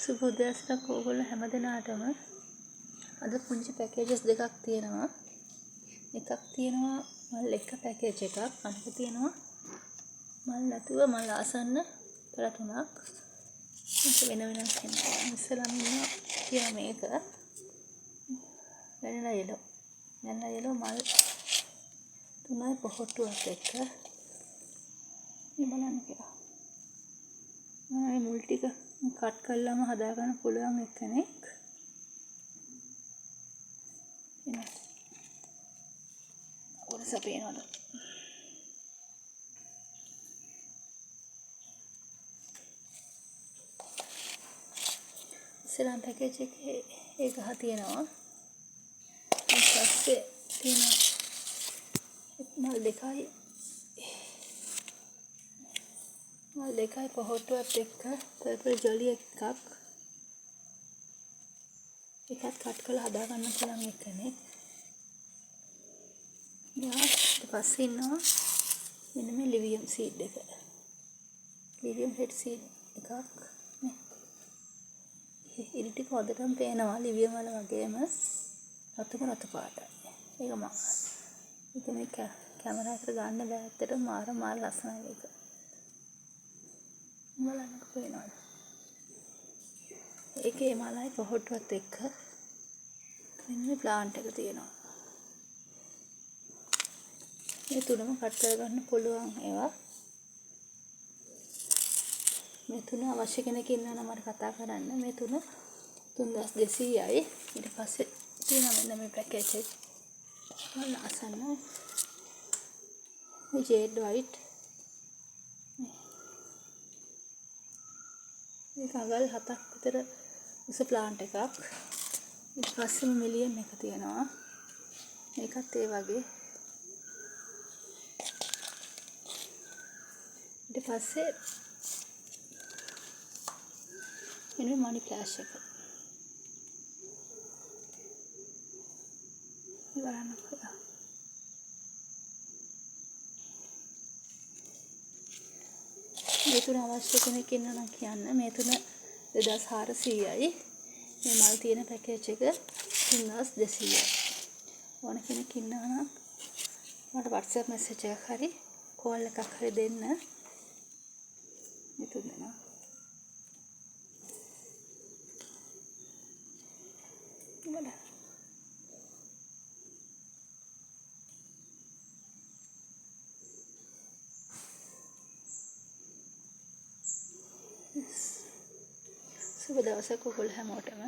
සුබ උදෑසනක් ඕගොල්ලෝ හැමදෙනාටම. අද පුංචි පැකේජස් දෙකක් තියෙනවා. එකක් තියෙනවා මල් එක පැකේජ් එකක්. අනික තියෙනවා මල් නැතුව මල් ආසන්න පළ තුනක්. මේක වෙන වෙනම තියෙනවා. ඉස්සෙල්ලාම තියෙන මේක වැනිලා යෙලෝ. වැනිලා යෙලෝ මල් තුනයි පොහොට්ටුවක් එක්ක. මේ බලන්න කියලා. මේ මුල් ටික කට් කළාම හදාගන්න පුළුවන් එක්කෙනෙක්. ඔරස පේනවද? ඉස්සරහා පැකේජ් එකේ ඒ ගහ තියෙනවා. ඊට පස්සේ තියෙන මල් දෙකයි පොහොට්ටුවත් එක්ක පර්පල් ජොලි එකක්. එකත් කට් කරලා හදාගන්න පුළුවන් එක්කනේ. ඊට පස්සේ ඉන්නවා මෙන්න මේ ලිවියම් සීඩ් එක. ලිවියම් හෙඩ් සීඩ් එකක්. ඉරි ටික හොඳටම පේනවා ලිවියම් වල වගේම රතු පාටයි. ඒක මේ කැමරා එකට ගන්න බෑ ඇත්තට මාර ලස්සනයි ඒක. බලන්නක පේනවද? ඒකේ මලයි පොහොට්ටුවත් එක්ක මෙන්න මේ ප්ලාන්ට් එක තියෙනවා. මේ තුනම කට් කරගන්න පුළුවන් ඒවා. මේ තුන අවශ්‍ය කෙනෙක් ඉන්නවා නම් මට කතා කරන්න. මේ තුන 3200යි. ඊට පස්සේ තියෙනවා මෙන්න මේ පැකේජ් එක. මල් ආසන්න. මේ ජේඩ් වයිට්. මේක අඟල් 7ක් විතර උස ප්ලාන්ට් එකක්. ඊට පස්සේ මිලියන් එක තියෙනවා. මේකත් ඒ වගේ. ඊට පස්සේ මෙන්න මනි ෆ්ලෑෂ් එක. බලන්නකෝ. මේ තුන අවශ්‍ය කෙනෙක් ඉන්නවා නම් කියන්න. මේ තුන 2400යි. මේ මල් තියෙන පැකේජ් එක 3200යි. ඕන කෙනෙක් ඉන්නවා නම් මට WhatsApp message එකක් හරි call එකක් හරි දෙන්න. මේ තුන දෙනවා. බලන්න. සුබ දවසක් ඔයගොල්ලෝ හැමෝටම.